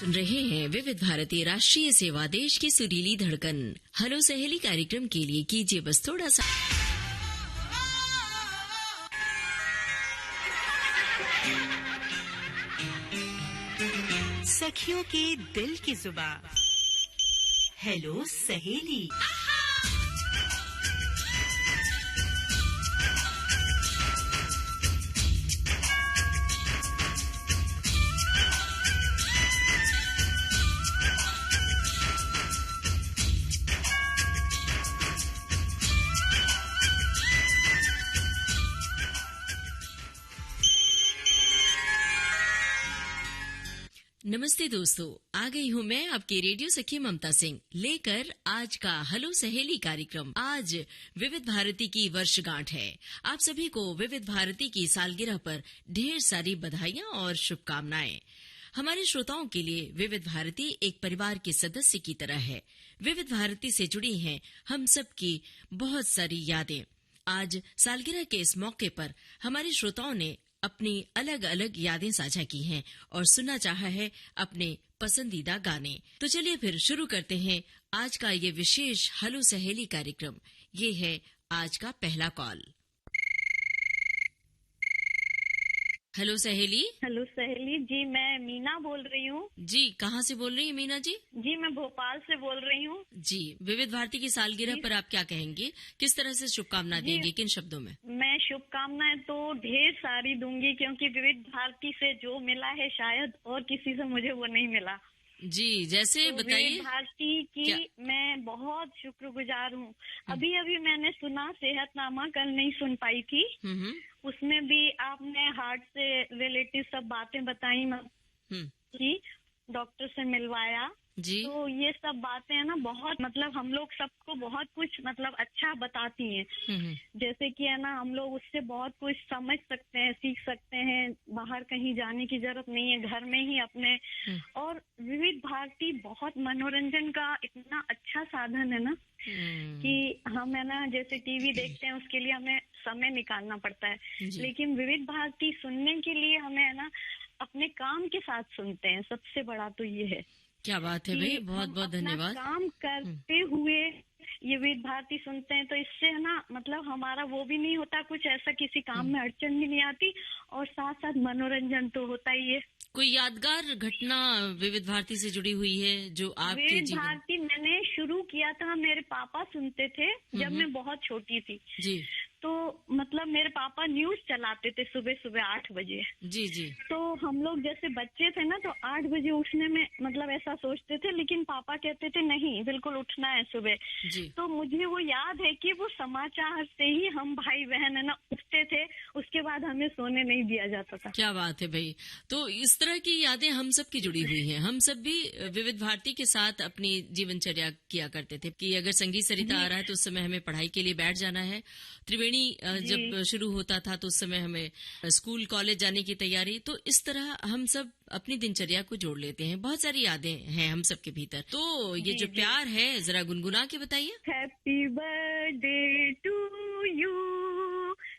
सुन रहे हैं विविध भारती राष्ट्रीय सेवा, देश की सुरीली धड़कन। हेलो सहेली कार्यक्रम के लिए कीजिए बस थोड़ा सा। सखियों के दिल की जुबान। हेलो सहेली। नमस्ते दोस्तों, आ गई हूँ मैं आपकी रेडियो सखी ममता सिंह लेकर आज का हेलो सहेली कार्यक्रम। आज विविध भारती की वर्षगांठ है। आप सभी को विविध भारती की सालगिरह पर ढेर सारी बधाइयाँ और शुभकामनाएं। हमारे श्रोताओं के लिए विविध भारती एक परिवार के सदस्य की तरह है। विविध भारती से जुड़ी हैं हम सब की बहुत सारी यादें। आज सालगिरह के इस मौके पर हमारे श्रोताओं ने अपनी अलग अलग यादें साझा की हैं और सुनना चाहा है अपने पसंदीदा गाने। तो चलिए फिर शुरू करते हैं आज का ये विशेष हेलो सहेली कार्यक्रम। ये है आज का पहला कॉल। हेलो सहेली। हेलो सहेली जी, मैं मीना बोल रही हूँ। जी, कहाँ से बोल रही हैं मीना जी? जी, मैं भोपाल से बोल रही हूँ। जी, विविध भारती की सालगिरह पर आप क्या कहेंगी? किस तरह से शुभकामना देंगी? किन शब्दों में? मैं शुभकामनाएं तो ढेर सारी दूंगी, क्योंकि विविध भारती से जो मिला है शायद और किसी से मुझे वो नहीं मिला। जी, जैसे तो बताइए। विविध भारती की मैं बहुत शुक्रगुजार हूँ। अभी मैंने सुना सेहतनामा, कल नहीं सुन पाई थी। उसमें भी आपने हार्ट से रिलेटेड सब बातें बताई कि डॉक्टर से मिलवाया जी। तो ये सब बातें है ना, बहुत मतलब हम लोग सबको बहुत कुछ मतलब अच्छा बताती हैं। जैसे कि है ना, हम लोग उससे बहुत कुछ समझ सकते हैं, सीख सकते हैं। बाहर कहीं जाने की जरूरत नहीं है, घर में ही अपने। और विविध भारती बहुत मनोरंजन का इतना अच्छा साधन है ना कि हम है ना, जैसे टीवी देखते हैं उसके लिए हमें समय निकालना पड़ता है, लेकिन विविध भारती सुनने के लिए हमें है ना अपने काम के साथ सुनते हैं। सबसे बड़ा तो ये है। क्या बात है भाई, बहुत बहुत धन्यवाद। काम करते हुए ये विविध भारती सुनते हैं तो इससे है ना, मतलब हमारा वो भी नहीं होता, कुछ ऐसा किसी काम में अड़चन भी नहीं आती, और साथ साथ मनोरंजन तो होता ही है। कोई यादगार घटना विविध भारती से जुड़ी हुई है जो आपके जीवन? विविध भारती मैंने शुरू किया था, मेरे पापा सुनते थे जब मैं बहुत छोटी थी जी। तो मतलब मेरे पापा न्यूज चलाते थे सुबह सुबह 8 बजे। जी जी। तो हम लोग जैसे बच्चे थे ना, तो 8 बजे उठने में मतलब ऐसा सोचते थे, लेकिन पापा कहते थे नहीं, बिल्कुल उठना है सुबह जी। तो मुझे वो याद है कि वो समाचार से ही हम भाई बहन है ना उठते थे, उसके बाद हमें सोने नहीं दिया जाता था। क्या बात है भाई। तो इस तरह की यादें हम सब की जुड़ी हुई हैं। हम सब भी विविध भारती के साथ अपनी जीवनचर्या किया करते थे कि अगर संगीत सरिता आ रहा है तो उस समय हमें पढ़ाई के लिए बैठ जाना है। त्रिवेणी जब शुरू होता था तो उस समय हमें स्कूल कॉलेज जाने की तैयारी। तो इस तरह हम सब अपनी दिनचर्या को जोड़ लेते हैं। बहुत सारी यादें हैं हम सब के भीतर। तो ये जो प्यार है जरा गुनगुना के बताइए। Happy birthday to you,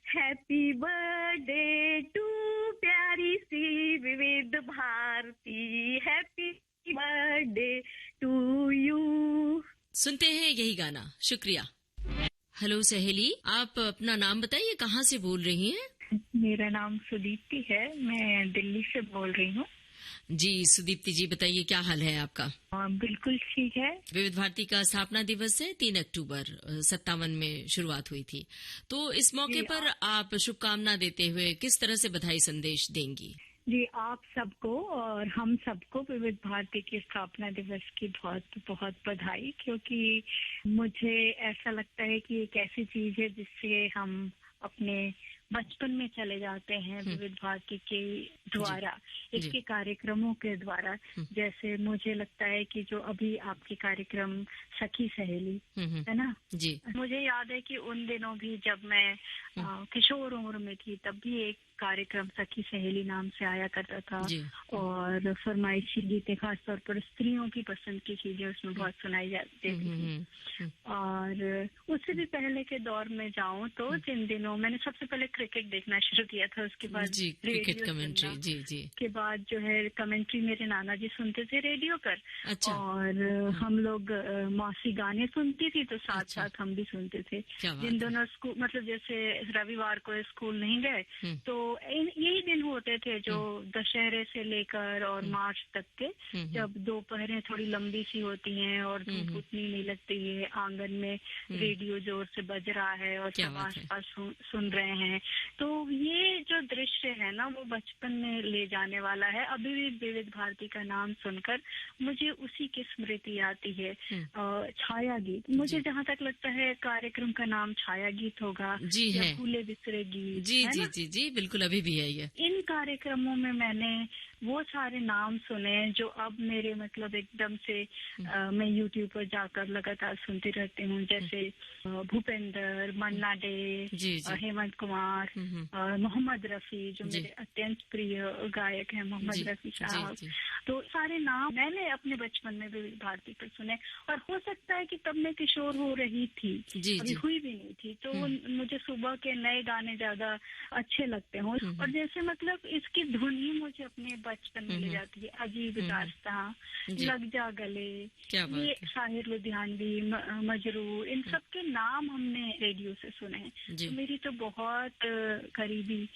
happy birthday to प्यारी सी Vividh Bharati, happy birthday to you. सुनते हैं यही गाना। शुक्रिया। हेलो सहेली, आप अपना नाम बताइए, कहाँ से बोल रही हैं? मेरा नाम सुदीप्ति है, मैं दिल्ली से बोल रही हूँ। जी सुदीप्ति जी, बताइए क्या हाल है आपका? बिल्कुल ठीक है। विविध भारती का स्थापना दिवस है 3 अक्टूबर 57 में शुरुआत हुई थी। तो इस मौके पर आप शुभकामना देते हुए किस तरह से बधाई संदेश देंगी? जी, आप सबको और हम सबको विविध भारती की स्थापना दिवस की बहुत बहुत बधाई, क्योंकि मुझे ऐसा लगता है कि एक ऐसी चीज है जिससे हम अपने बचपन में चले जाते हैं विविध भारती के द्वारा, इसके कार्यक्रमों के द्वारा। जैसे मुझे लगता है कि जो अभी आपके कार्यक्रम सखी सहेली है ना जी, मुझे याद है कि उन दिनों भी जब मैं किशोर उम्र में थी तब भी एक कार्यक्रम सखी सहेली नाम से आया करता था, और फरमाइशी गीतें खासतौर पर स्त्रियों की पसंद की चीजें उसमें बहुत सुनाई जाती थी। और उससे भी पहले के दौर में जाऊं तो जिन दिनों मैंने सबसे पहले क्रिकेट देखना शुरू किया था, उसके बाद जी क्रिकेट कमेंट्री। जी जी के बाद जो है कमेंट्री मेरे नाना जी सुनते थे रेडियो पर। अच्छा। और हम लोग मौसी गाने सुनती थी तो साथ साथ हम भी सुनते थे। जिन दोनों स्कूल मतलब जैसे रविवार को स्कूल नहीं गए तो यही दिन होते थे जो दशहरे से लेकर और मार्च तक के, जब दोपहरें थोड़ी लंबी सी होती हैं और धूप उतनी नहीं लगती है, आंगन में रेडियो जोर से बज रहा है और सब आसपास सुन रहे हैं। तो ये जो दृश्य है ना वो बचपन में ले जाने वाला है। अभी भी विविध भारती का नाम सुनकर मुझे उसी की स्मृति आती है। छाया गीत, मुझे जहाँ तक लगता है कार्यक्रम का नाम छाया गीत होगा जी या है। भूले बिसरे गीत। जी जी जी जी बिल्कुल, अभी भी है ये। इन कार्यक्रमों में मैंने वो सारे नाम सुने जो अब मेरे मतलब एकदम से मैं यूट्यूब पर जाकर लगातार सुनती रहती हूँ, जैसे भूपेंद्र, मन्ना डे, हेमंत कुमार, मोहम्मद रफी जो मेरे अत्यंत प्रिय गायक हैं, मोहम्मद रफी साहब। तो सारे नाम मैंने अपने बचपन में विविध भारती पर सुने। और हो सकता है कि तब मैं किशोर हो रही थी, अभी हुई भी नहीं थी, तो मुझे सुबह के नए गाने ज्यादा अच्छे लगते हों। और जैसे मतलब इसकी धुन ही मुझे अपने बचपन में ले जाती है। अजीब दास्तां, लग जा गले, ये शाहिर लुधियानवी, मजरूर, इन सब के नाम हमने रेडियो से सुने हैं। तो मेरी तो बहुत करीबी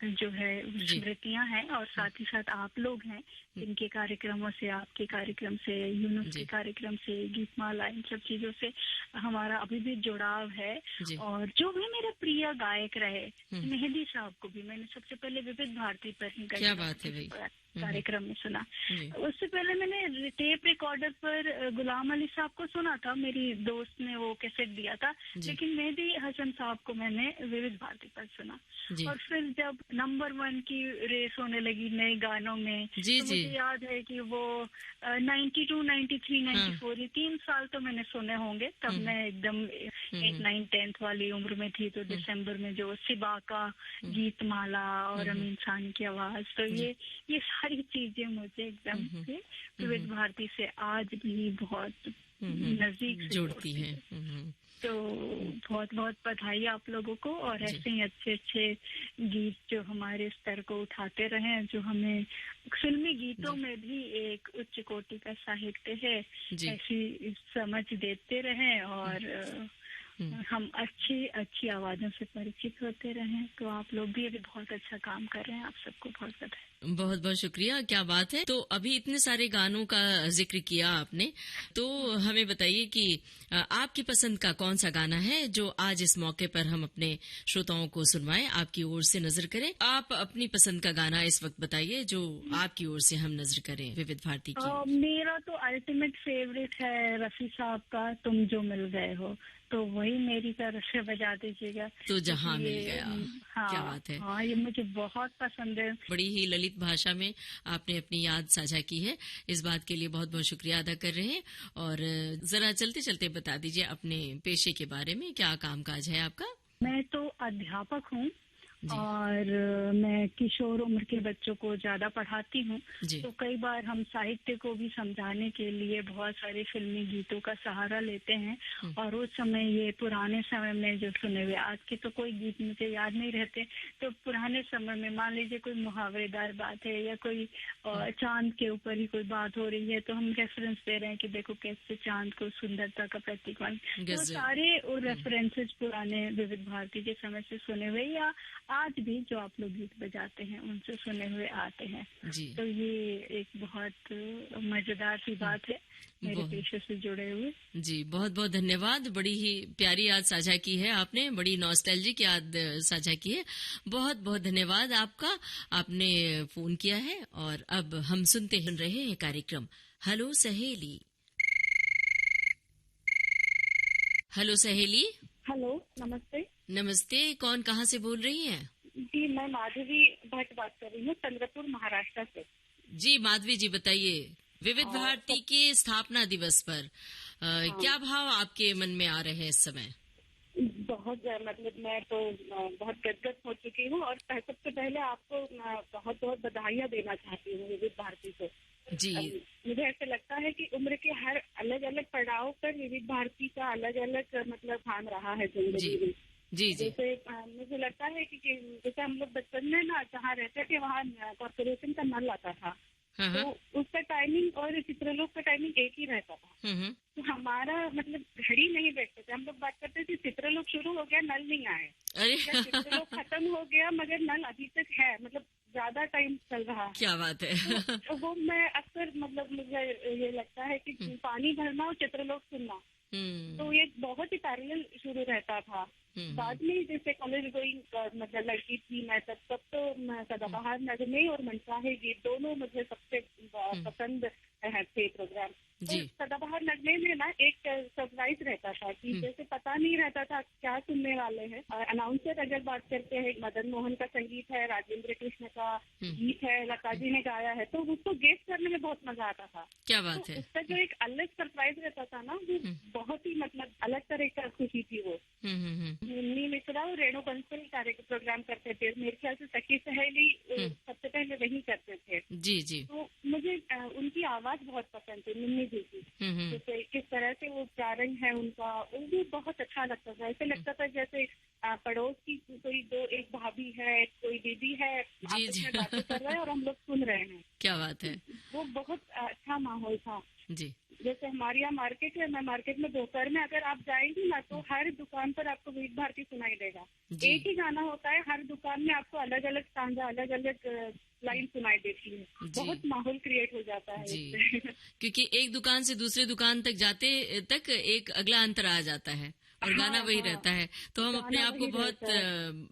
जो है स्मृतियां हैं। और साथ ही साथ आप लोग हैं इनके कार्यक्रमों से, आपके कार्यक्रम से, यूनुस के कार्यक्रम से, गीतमाला, इन सब चीजों से हमारा अभी भी जुड़ाव है। और जो भी मेरे प्रिय गायक रहे, मेहंदी साहब को भी मैंने सबसे पहले विविध भारती पर ही कार्यक्रम में सुना। उससे पहले मैंने टेप रिकॉर्डर पर गुलाम अली साहब को सुना था, मेरी दोस्त ने वो कैसेट दिया था। लेकिन मेहंदी हसन साहब को मैंने विविध भारती पर सुना। और फिर जब नंबर 1 की रेस होने लगी नए गानों में, तो मुझे याद है कि वो 92, 93, 94 ये 3 साल तो मैंने सुने होंगे। तब मैं एकदम 8, 9, 10th वाली उम्र में थी। तो दिसंबर में जो सिबा का गीतमाला और अमीन सानी की आवाज, तो ये सारी चीजें मुझे एकदम से विविध भारती से आज भी बहुत नजदीक से जोड़ती है। तो बहुत बहुत बधाई आप लोगों को। और ऐसे ही अच्छे अच्छे गीत जो हमारे स्तर को उठाते रहें, जो हमें फिल्मी गीतों में भी एक उच्च कोटि का साहित्य है, ऐसी समझ देते रहें और हम अच्छी आवाजों से परिचित होते रहें। तो आप लोग भी अभी बहुत अच्छा काम कर रहे हैं, आप सबको बहुत बधाई। बहुत बहुत शुक्रिया, क्या बात है। तो अभी इतने सारे गानों का जिक्र किया आपने, तो हमें बताइए कि आपकी पसंद का कौन सा गाना है जो आज इस मौके पर हम अपने श्रोताओं को सुनवाएं, आपकी ओर से नजर करें। आप अपनी पसंद का गाना इस वक्त बताइए जो आपकी ओर से हम नजर करें विविध भारती की। मेरा तो अल्टीमेट फेवरेट है रफी साहब का तुम जो मिल गए हो, तो वही मेरी तरफ से बजा दीजिएगा। तो जहाँ मिल गया। क्या बात है। हाँ, ये मुझे बहुत पसंद है। बड़ी ही ललित भाषा में आपने अपनी याद साझा की है, इस बात के लिए बहुत बहुत शुक्रिया अदा कर रहे हैं। और जरा चलते चलते बता दीजिए अपने पेशे के बारे में, क्या कामकाज है आपका? मैं तो अध्यापक हूँ और मैं किशोर उम्र के बच्चों को ज्यादा पढ़ाती हूँ। तो कई बार हम साहित्य को भी समझाने के लिए बहुत सारे फिल्मी गीतों का सहारा लेते हैं। और उस समय ये पुराने समय में जो सुने हुए, आज के तो कोई गीत मुझे याद नहीं रहते, तो पुराने समय में मान लीजिए कोई मुहावरेदार बात है या कोई चांद के ऊपर ही कोई बात हो रही है, तो हम रेफरेंस दे रहे हैं कि देखो कैसे चांद को सुंदरता का प्रतीक मान। तो सारे रेफरेंसेस पुराने विविध भारती के समय से सुने हुए या आज भी जो आप लोग गीत बजाते हैं उनसे सुने हुए आते हैं। तो ये एक बहुत मजेदार सी बात है मेरे पेशे से जुड़े हुए। जी बहुत बहुत धन्यवाद, बड़ी ही प्यारी याद साझा की है आपने, बड़ी नॉस्टैल्जिक याद साझा की है। बहुत बहुत धन्यवाद आपका, आपने फोन किया है। और अब हम सुनते रहे हैं कार्यक्रम हेलो सहेली। हेलो सहेली। हेलो, नमस्ते। नमस्ते, कौन कहाँ से बोल रही हैं? जी, मैं माधवी भट्ट बात कर रही हूँ, चंद्रपुर महाराष्ट्र से। जी माधवी जी, बताइए विविध भारती के स्थापना दिवस पर क्या भाव आपके मन में आ रहे हैं इस समय? बहुत मतलब मैं तो बहुत गदगद हो चुकी हूँ और सबसे पहले आपको बहुत बहुत बधाइयाँ देना चाहती हूँ विविध भारती को। जी, मुझे ऐसा लगता है कि उम्र के हर अलग अलग पड़ाव पर विविध भारती का अलग अलग मतलब स्थान रहा है जिंदगी में। जी जी। जैसे मुझे मुझे लगता है कि जैसे हम लोग बचपन में ना जहाँ रहते थे वहाँ कॉर्पोरेशन का नल आता था, तो उसका टाइमिंग और चित्रलोक का टाइमिंग एक ही रहता था। तो हमारा मतलब घड़ी नहीं बैठते थे, हम लोग बात करते थे चित्रलोक शुरू हो गया नल नहीं आए, चित्रलोक खत्म हो गया मगर नल अभी तक है, मतलब ज्यादा टाइम चल रहा है। क्या बात है। तो वो मैं अक्सर मतलब मुझे ये लगता है कि पानी भरना और चित्रलोक सुनना, तो ये बहुत ही पैरेलल शुरू रहता था। बाद में जैसे कॉलेज गोइंग मतलब लड़की थी मैं तब तो सदाबहार नगमे और मनचाहे गीत दोनों मुझे सबसे पसंद थे प्रोग्राम। तो सदाबहार नगमे में ना एक सरप्राइज रहता था कि जैसे पता नहीं रहता था क्या सुनने वाले हैं। अनाउंसर अगर बात करते हैं, मदन मोहन का संगीत है, राजेंद्र कृष्ण का गीत है, लता जी ने गाया है, तो उसको गेस करने में बहुत मजा आता था। क्या बात है। उसका जो एक अलग सरप्राइज रहता था ना, वो बहुत ही मतलब अलग तरह का खुशी थी वो। मुन्नी मिश्रा और रेणु बंसल प्रोग्राम करते थे, मेरे ख्याल से सखी सहेली सबसे पहले वही करते थे। जी जी। तो मुझे उनकी आवाज बहुत पसंद थी, मुन्नी जी की। जैसे किस तरह से वो उच्चारण है उनका, वो भी बहुत अच्छा लगता था। ऐसे लगता था जैसे पड़ोस की कोई दो एक भाभी है, कोई दीदी है, आपस में बातें कर रहे हैं और हम लोग सुन रहे हैं। क्या बात है। वो बहुत अच्छा माहौल था जी। जैसे हमारे यहाँ मार्केट है, मैं मार्केट में दोपहर में अगर आप जाएंगी ना तो हर दुकान पर आपको विविध भारती सुनाई देगा। एक ही गाना होता है, हर दुकान में आपको अलग अलग स्टांजा, अलग अलग लाइन सुनाई देती है। बहुत माहौल क्रिएट हो जाता है जी। क्योंकि एक दुकान से दूसरे दुकान तक जाते तक एक अगला अंतर आ जाता है और गाना वही रहता है, तो हम अपने आप को बहुत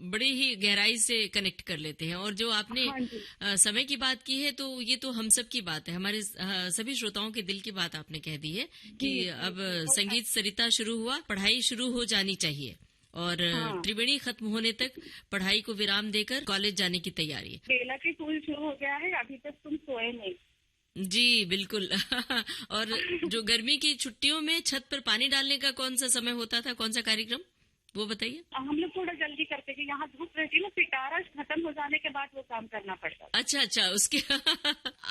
बड़ी ही गहराई से कनेक्ट कर लेते हैं। और जो आपने समय की बात की है, तो ये तो हम सब की बात है, हमारे सभी श्रोताओं के दिल की बात आपने कह दी है कि अब संगीत सरिता शुरू हुआ, पढ़ाई शुरू हो जानी चाहिए और त्रिवेणी खत्म होने तक पढ़ाई को विराम देकर कॉलेज जाने की तैयारी। बेला की फूल शुरू हो गया है, अभी तक तुम सोए नहीं। जी बिल्कुल। और जो गर्मी की छुट्टियों में छत पर पानी डालने का कौन सा समय होता था, कौन सा कार्यक्रम, वो बताइए। हम लोग थोड़ा जल्दी करते कि यहाँ धूप रहती है ना, पिटारा खत्म हो जाने के बाद वो काम करना पड़ता। अच्छा उसके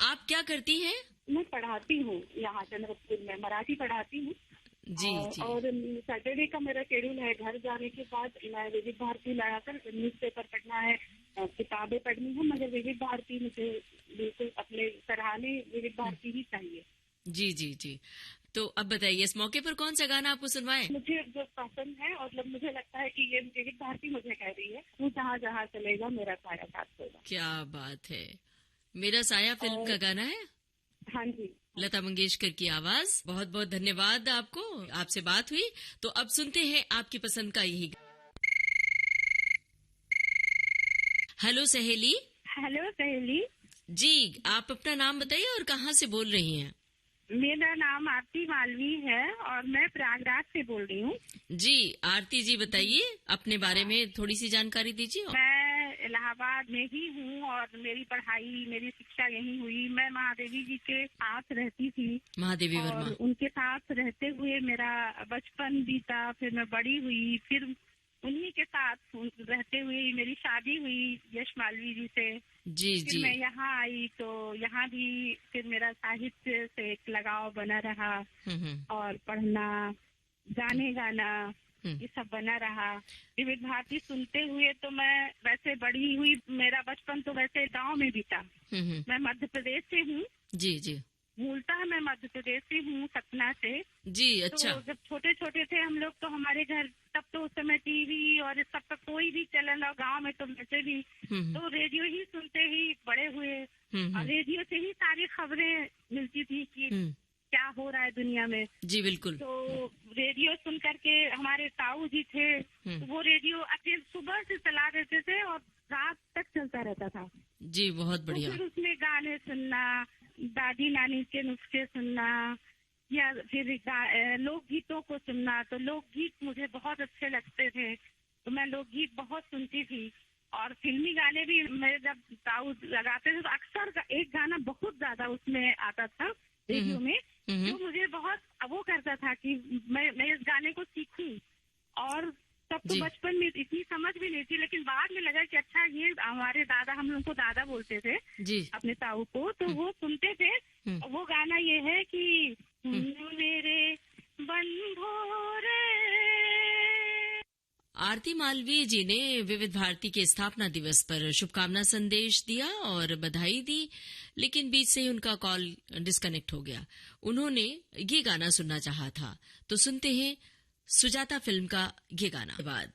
आप क्या करती हैं? मैं पढ़ाती हूँ यहाँ चंद्र स्कूल में, मराठी पढ़ाती हूँ। जी जी। और सैटरडे का मेरा शेड्यूल है, घर जाने के बाद मैं विविध भारती लगाकर न्यूज़पेपर पढ़ना है, किताबें पढ़नी है, मगर विविध भारती मुझे बिल्कुल अपने सराहने विविध भारती ही चाहिए। जी जी जी। तो अब बताइए इस मौके पर कौन सा गाना आपको सुनवाएं? मुझे जो पसंद है और मुझे लगता है कि ये विविध भारती मुझे कह रही है, वो जहाँ जहाँ चलेगा मेरा साया साथ होगा। क्या बात है। मेरा साया फिल्म का गाना है। हाँ जी। लता मंगेशकर की आवाज। बहुत बहुत धन्यवाद आपको, आपसे बात हुई। तो अब सुनते हैं आपकी पसंद का यही। हेलो सहेली। हेलो सहेली जी, आप अपना नाम बताइए और कहाँ से बोल रही हैं? मेरा नाम आरती मालवी है और मैं प्रयागराज से बोल रही हूँ। जी आरती जी, बताइए अपने बारे में थोड़ी सी जानकारी दीजिए। मैं इलाहाबाद में ही हूँ और मेरी पढ़ाई, मेरी शिक्षा यहीं हुई। मैं महादेवी जी के साथ रहती थी, महादेवी वर्मा। और उनके साथ रहते हुए मेरा बचपन बीता, फिर मैं बड़ी हुई, फिर उन्हीं के साथ रहते हुए मेरी शादी हुई यश मालवी जी से। जी फिर जी। मैं यहाँ आई तो यहाँ भी फिर मेरा साहित्य से एक लगाव बना रहा और पढ़ना, गाने गाना, ये सब बना रहा। विविध भारती सुनते हुए तो मैं वैसे बड़ी हुई, मेरा बचपन तो वैसे गांव में बीता। मैं मध्य प्रदेश से हूँ। जी जी। मूलतः मैं मध्य प्रदेश से हूँ, सतना से। जी अच्छा। तो जब छोटे छोटे थे हम लोग तो हमारे घर तब तो उस समय टीवी और इस सब का कोई भी चलन, और गांव में तो वैसे भी तो रेडियो ही सुनते ही बड़े हुए। और रेडियो से ही सारी खबरें मिलती थी कि क्या हो रहा है दुनिया में। जी बिल्कुल। तो रेडियो सुन करके हमारे ताऊ जी थे, तो वो रेडियो अकेले सुबह से चला देते थे और रात तक चलता रहता था। जी बहुत बढ़िया। तो फिर उसमें गाने सुनना, दादी नानी के नुस्खे सुनना, या फिर लोकगीतों को सुनना। तो लोकगीत मुझे बहुत अच्छे लगते थे, तो मैं लोकगीत बहुत सुनती थी। और फिल्मी गाने भी मेरे जब ताऊ लगाते थे तो अक्सर एक गाना बहुत ज्यादा उसमें आता था रेडियो में, जो मुझे बहुत वो करता था कि मैं इस गाने को सीखूं। और तब तो बचपन में इतनी समझ भी नहीं थी, लेकिन बाद में लगा कि अच्छा ये हमारे दादा, हम लोग को दादा बोलते थे जी, अपने ताऊ को, तो वो सुनते थे। वो गाना ये है कि मेरे बंधो रे। आरती मालवीय जी ने विविध भारती के स्थापना दिवस पर शुभकामना संदेश दिया और बधाई दी, लेकिन बीच से ही उनका कॉल डिस्कनेक्ट हो गया। उन्होंने ये गाना सुनना चाहा था, तो सुनते हैं सुजाता फिल्म का ये गाना। बाद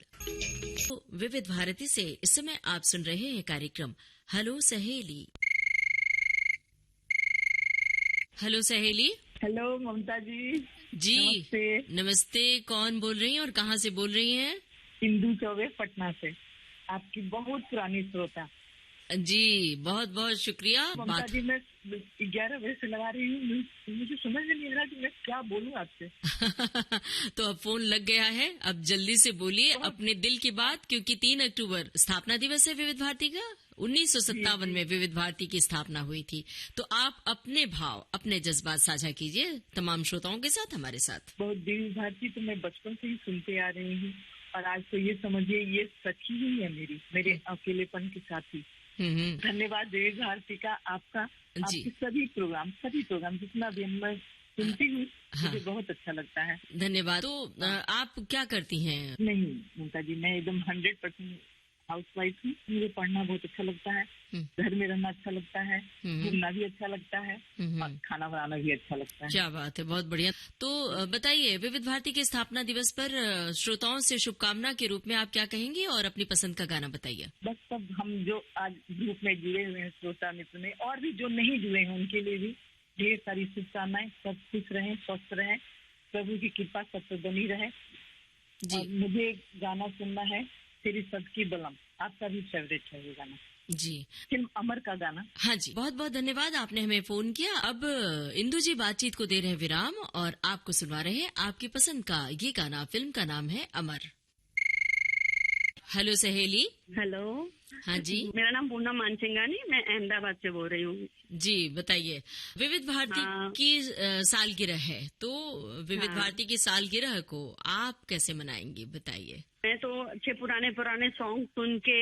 तो विविध भारती से इस समय आप सुन रहे हैं कार्यक्रम हेलो सहेली। हेलो सहेली। हेलो ममता जी। जी नमस्ते। कौन बोल रही हैं और कहाँ से बोल रही हैं? इंदू चौबे, पटना से, आपकी बहुत पुरानी श्रोता। जी बहुत बहुत शुक्रिया। ममता जी, मैं 11 बजे से लगा रही हूँ, मुझे समझ में नहीं आ रहा कि मैं क्या बोलूँ आपसे। तो अब फोन लग गया है, अब जल्दी से बोलिए अपने दिल की बात, क्योंकि 3 अक्टूबर स्थापना दिवस है विविध भारती का। 1957 में विविध भारती की स्थापना हुई थी। तो आप अपने भाव, अपने जज्बात साझा कीजिए तमाम श्रोताओं के साथ, हमारे साथ। बहुत विविध भारती तो मैं बचपन से ही सुनते आ रही हूँ, और आज तो ये समझिए ये सच्ची ही है मेरे अकेलेपन के साथी। धन्यवाद विविध भारती का, आपका, आपके सभी प्रोग्राम जितना भी मैं सुनती हूँ, मुझे बहुत अच्छा लगता है। धन्यवाद। तो आप क्या करती हैं? नहीं ममता जी, मैं एकदम 100% हाउसवाइफ हूँ। मुझे पढ़ना बहुत अच्छा लगता है, घर में रहना अच्छा लगता है, घूमना भी अच्छा लगता है, और खाना बनाना भी अच्छा लगता है। क्या बात है, बहुत बढ़िया। तो बताइए, विविध भारती के स्थापना दिवस पर श्रोताओं से शुभकामना के रूप में आप क्या कहेंगे, और अपनी पसंद का गाना बताइए। बस सब हम जो आज ग्रुप में जुड़े हुए हैं, श्रोता मित्र में, और भी जो नहीं जुड़े हैं, उनके लिए भी ढेर सारी शुभकामनाएं। सब खुश रहें, स्वस्थ रहें, प्रभु की कृपा सब पर बनी रहे जी। और मुझे गाना सुनना है, तेरी सबकी बलम, आपका भी फेवरेट है वो गाना जी, फिल्म अमर का गाना। हाँ जी, बहुत बहुत धन्यवाद, आपने हमें फोन किया। अब इंदु जी बातचीत को दे रहे हैं विराम, और आपको सुनवा रहे हैं आपकी पसंद का ये गाना। फिल्म का नाम है अमर। हेलो सहेली। हेलो। हाँ जी, मेरा नाम पूनम मानसिंगानी, मैं अहमदाबाद से बोल रही हूँ। जी बताइए। विविध भारती की सालगिरह है, तो विविध भारती की सालगिरह को आप कैसे मनाएंगी, बताइए। मैं तो अच्छे पुराने सॉन्ग सुन के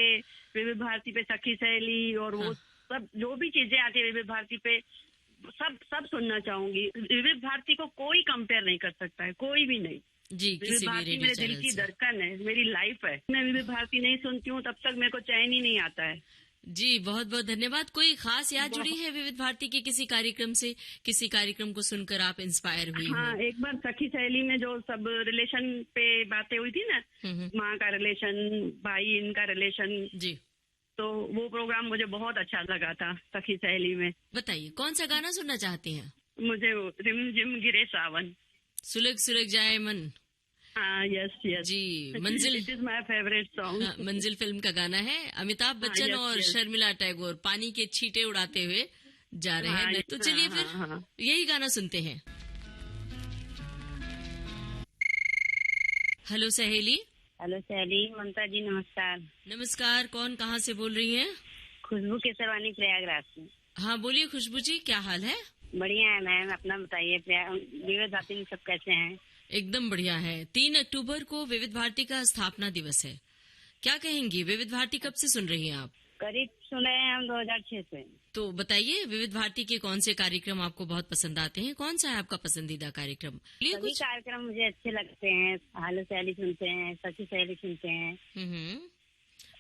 विविध भारती पे सखी सहेली और वो सब जो भी चीजें आती है विविध भारती पे, सब सुनना चाहूंगी। विविध भारती को कोई कंपेयर नहीं कर सकता है, कोई भी नहीं जी। विविध भारती मेरे दिल की धड़कन है, मेरी लाइफ है। मैं विविध भारती नहीं सुनती हूँ तब तक मेरे को चैन ही नहीं आता है। जी बहुत बहुत धन्यवाद। कोई खास याद जुड़ी है विविध भारती के किसी कार्यक्रम से, किसी कार्यक्रम को सुनकर आप इंस्पायर हुई? हाँ, एक बार सखी सहेली में जो सब रिलेशन पे बातें हुई थी ना, माँ का रिलेशन, भाई इनका रिलेशन जी, तो वो प्रोग्राम मुझे बहुत अच्छा लगा था सखी सहेली में। बताइए कौन सा गाना सुनना चाहती हैं? मुझे रिम झिम गिरे सावन, सुलग सुलग जाए मन। हाँ यस जी, मंजिल it is my favourite song. मंजिल फिल्म का गाना है। अमिताभ बच्चन और शर्मिला टैगोर पानी के छींटे उड़ाते हुए जा रहे हैं। तो चलिए फिर यही गाना सुनते हैं। हेलो सहेली। हेलो सहेली। ममता जी नमस्कार। नमस्कार, कौन कहाँ से बोल रही हैं? खुशबू केसरवानी, प्रयागराज से। हाँ बोलिए खुशबू जी, क्या हाल है? बढ़िया है मैम, अपना बताइए। विविध भारती में सब कैसे हैं? एकदम बढ़िया है। 3 अक्टूबर को विविध भारती का स्थापना दिवस है, क्या कहेंगी? विविध भारती कब से सुन रही हैं आप? करीब सुने हैं हम 2006 से। तो बताइए विविध भारती के कौन से कार्यक्रम आपको बहुत पसंद आते हैं, कौन सा है आपका पसंदीदा कार्यक्रम? सभी कार्यक्रम मुझे अच्छे लगते हैं। हेलो सहेली सुनते हैं, सखी सहेली सुनते हैं।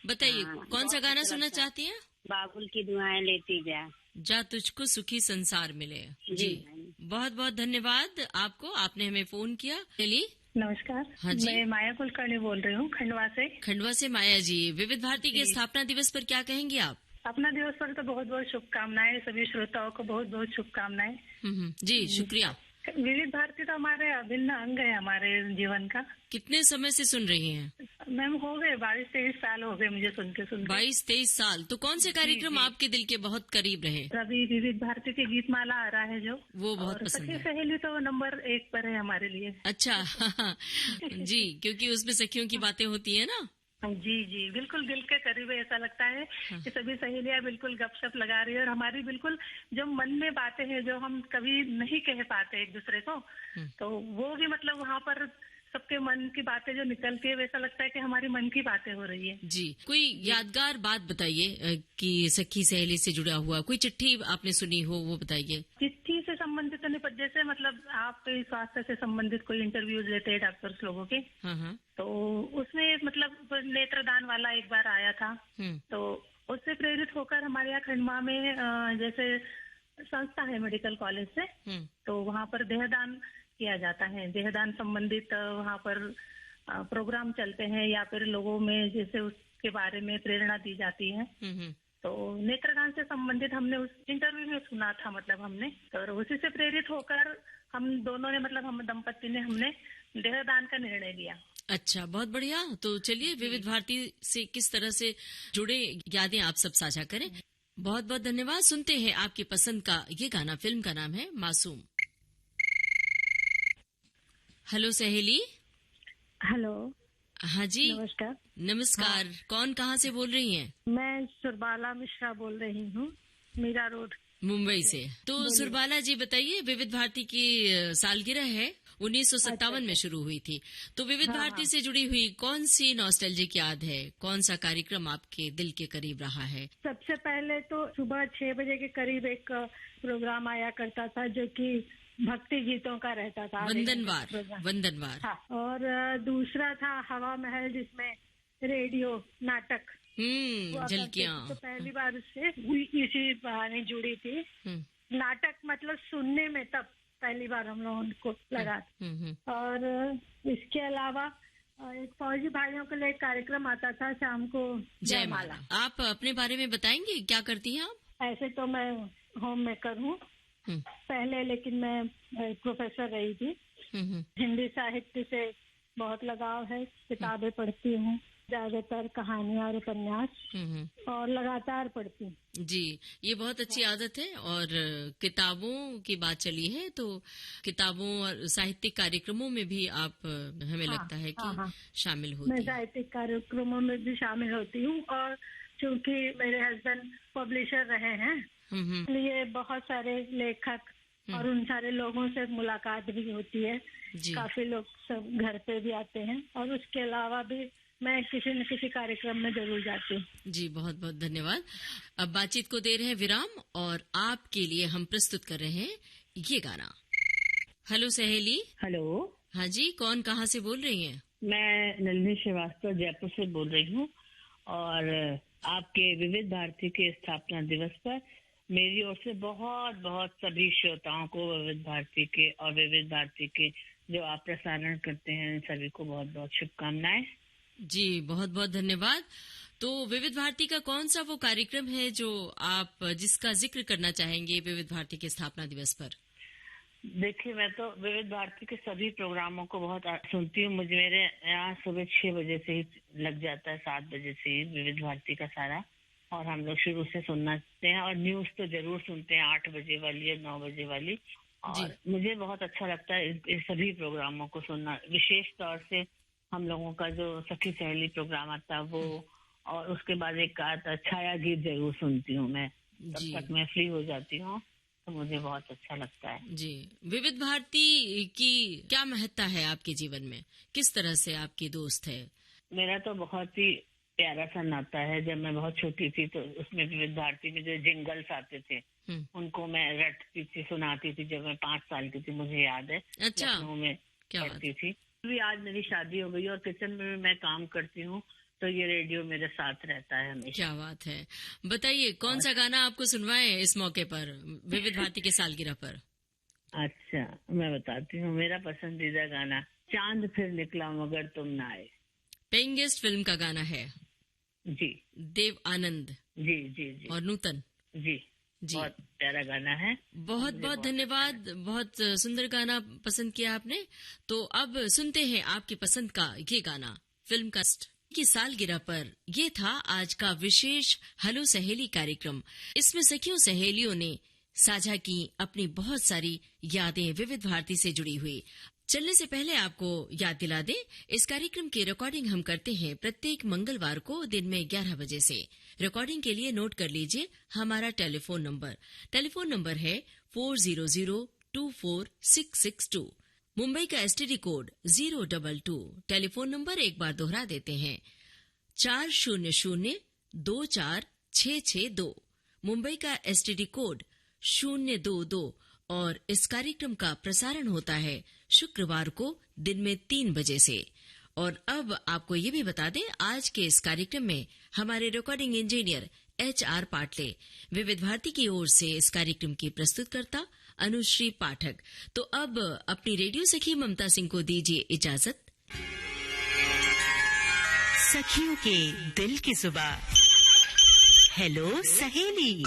बताइए कौन सा गाना सुनना चाहती हैं? बाबुल की दुआएं लेती जा तुझको सुखी संसार मिले। जी बहुत बहुत धन्यवाद आपको, आपने हमें फोन किया। चलिए नमस्कार। हाँ जी, मैं माया कुलकर्णी बोल रही हूँ, खंडवा से। माया जी, विविध भारती के स्थापना दिवस पर क्या कहेंगी आप? अपना दिवस पर तो बहुत बहुत शुभकामनाएं, सभी श्रोताओं को बहुत बहुत शुभकामनाएं। जी शुक्रिया। विविध भारती तो हमारे अभिन्न अंग है हमारे जीवन का। कितने समय से सुन रही हैं? मैम हो गए 22-23 साल हो गए मुझे सुनते। 22-23 साल। तो कौन से कार्यक्रम आपके दिल के बहुत करीब रहे? अभी विविध भारती की गीतमाला आ रहा है जो, वो बहुत पसंद है। सखी सहेली तो नंबर 1 पर है हमारे लिए। अच्छा जी, क्योंकि उसमें सखियों की बातें होती है ना। जी बिल्कुल दिल के करीब है। ऐसा लगता है कि सभी सहेलियां बिल्कुल गपशप लगा रही है, और हमारी बिल्कुल जो मन में बातें हैं जो हम कभी नहीं कह पाते एक दूसरे को, तो वो भी मतलब वहाँ पर सबके मन की बातें जो निकलती है, वैसा लगता है कि हमारी मन की बातें हो रही है। जी कोई यादगार बात बताइए कि सखी सहेली से जुड़ा हुआ कोई चिट्ठी आपने सुनी हो, वो बताइए। चिट्ठी से संबंधित सोनीपत जैसे मतलब आप स्वास्थ्य से संबंधित कोई इंटरव्यूज लेते हैं डॉक्टर्स लोगों के, तो उसमें मतलब नेत्रदान वाला एक बार आया था। तो उससे प्रेरित होकर हमारे यहाँ खंडवा में जैसे संस्था है मेडिकल कॉलेज से, तो वहाँ पर देहदान किया जाता है। देहदान संबंधित वहाँ पर प्रोग्राम चलते हैं या फिर लोगों में जैसे उसके बारे में प्रेरणा दी जाती है। तो नेत्रदान से संबंधित हमने उस इंटरव्यू में सुना था, मतलब हमने, तो उसी से प्रेरित होकर हम दोनों ने, मतलब हम दंपति ने, हमने देहदान का निर्णय लिया। अच्छा, बहुत बढ़िया। तो चलिए विविध भारती से किस तरह से जुड़े यादें आप सब साझा करें। बहुत बहुत धन्यवाद। सुनते हैं आपकी पसंद का ये गाना। फिल्म का नाम है मासूम। हेलो सहेली। हेलो। हाँ जी, नमस्कार। नमस्कार। हाँ। कौन कहाँ से बोल रही हैं? मैं सुरबाला मिश्रा बोल रही हूँ, मीरा रोड, मुंबई से। तो सुरबाला जी बताइए, विविध भारती की सालगिरह है, 1957 में शुरू हुई थी। तो विविध भारती से जुड़ी हुई कौन सी नॉस्टैल्जिक याद है? कौन सा कार्यक्रम आपके दिल के करीब रहा है? सबसे पहले तो सुबह 6 बजे के करीब एक प्रोग्राम आया करता था जो कि भक्ति गीतों का रहता था, वंदनवार। हाँ। और दूसरा था हवा महल, जिसमें रेडियो नाटक झलकियां। तो पहली बार उससे इसी बहाने जुड़ी थी। नाटक मतलब सुनने में तब पहली बार हम लोगों को लगा। और इसके अलावा एक फौजी भाइयों के लिए कार्यक्रम आता था शाम को, जयमाला। आप अपने बारे में बताएंगे, क्या करती हैं आप? ऐसे तो मैं होम मेकर हूँ पहले, लेकिन मैं प्रोफेसर रही थी। हिंदी साहित्य से बहुत लगाव है, किताबें पढ़ती हूँ, ज्यादातर कहानियां और उपन्यास, और लगातार पढ़ती हूँ। जी, ये बहुत अच्छी आदत है। और किताबों की बात चली है तो किताबों और साहित्यिक कार्यक्रमों में भी आप, हमें लगता है कि शामिल होती हैं। मैं साहित्यिक कार्यक्रमों में भी शामिल होती हूँ, और चूंकि मेरे हस्बैंड पब्लिशर रहे हैं, इसलिए बहुत सारे लेखक और उन सारे लोगों से मुलाकात भी होती है। काफी लोग सब घर पे भी आते हैं, और उसके अलावा भी मैं किसी न किसी कार्यक्रम में जरूर जाती हूँ। जी, बहुत बहुत धन्यवाद। अब बातचीत को दे रहे हैं विराम, और आपके लिए हम प्रस्तुत कर रहे हैं ये गाना। हेलो सहेली। हेलो। हाँ जी, कौन कहाँ से बोल रही हैं? मैं नलिनी श्रीवास्तव जयपुर से बोल रही हूँ, और आपके विविध भारती के स्थापना दिवस पर मेरी ओर से बहुत बहुत सभी श्रोताओं को विविध भारती के और विविध भारती के जो आप प्रसारण करते हैं सभी को बहुत बहुत शुभकामनाएं। जी, बहुत बहुत धन्यवाद। तो विविध भारती का कौन सा वो कार्यक्रम है जो आप, जिसका जिक्र करना चाहेंगे विविध भारती के स्थापना दिवस पर? देखिए, मैं तो विविध भारती के सभी प्रोग्रामों को बहुत सुनती हूँ। मुझे मेरे यहाँ सुबह 6 बजे से ही लग जाता है, 7 बजे से ही विविध भारती का सारा, और हम लोग शुरू से सुनते हैं। और न्यूज तो जरूर सुनते हैं, 8 बजे वाली या 9 बजे वाली। और मुझे बहुत अच्छा लगता है इस सभी प्रोग्रामों को सुनना। विशेष तौर से हम लोगों का जो सखी सहेली प्रोग्राम आता है वो, और उसके बाद एक आता छाया गीत जरूर सुनती हूँ मैं, तब तक मैं फ्री हो जाती हूँ, तो मुझे बहुत अच्छा लगता है। जी, विविध भारती की क्या महत्ता है आपके जीवन में? किस तरह से आपकी दोस्त है? मेरा तो बहुत ही प्यारा सा नाता है। जब मैं बहुत छोटी थी तो उसमें विविध भारती में जो जिंगल्स आते थे उनको मैं रटती थी, सुनाती थी। जब मैं 5 साल की थी, मुझे याद है, अच्छा, लखनऊ में पढ़ती थी। अभी आज मेरी शादी हो गई और किचन में मैं काम करती हूँ, तो ये रेडियो मेरे साथ रहता है हमेशा। क्या बात है। बताइए, कौन सा गाना आपको सुनवाएं इस मौके पर, विविध भारती के सालगिरह पर? अच्छा, मैं बताती हूँ। मेरा पसंदीदा गाना चांद फिर निकला मगर तुम ना आए, पेइंग गेस्ट फिल्म का गाना है। जी। देव आनंद। जी जी जी। और नूतन। जी जी, बहुत प्यारा गाना है। बहुत बहुत धन्यवाद। बहुत सुंदर गाना पसंद किया आपने। तो अब सुनते हैं आपकी पसंद का ये गाना। फिल्म कास्ट की सालगिरह पर ये था आज का विशेष हेलो सहेली कार्यक्रम। इसमें सखियों सहेलियों ने साझा की अपनी बहुत सारी यादें विविध भारती से जुड़ी हुई। चलने से पहले आपको याद दिला दें, इस कार्यक्रम की रिकॉर्डिंग हम करते हैं प्रत्येक मंगलवार को दिन में 11 बजे से। रिकॉर्डिंग के लिए नोट कर लीजिए हमारा टेलीफोन नंबर। टेलीफोन नंबर है 40024662। मुंबई का एसटीडी कोड 022। टेलीफोन नंबर एक बार दोहरा देते हैं, 40024662। मुंबई का एसटीडी कोड 022। और इस कार्यक्रम का प्रसारण होता है शुक्रवार को दिन में 3 बजे से। और अब आपको ये भी बता दें, आज के इस कार्यक्रम में हमारे रिकॉर्डिंग इंजीनियर HR पाटले, विविध भारती की ओर से इस कार्यक्रम की प्रस्तुतकर्ता अनुश्री पाठक। तो अब अपनी रेडियो सखी ममता सिंह को दीजिए इजाजत। सखियों के दिल की जुबान। हेलो सहेली।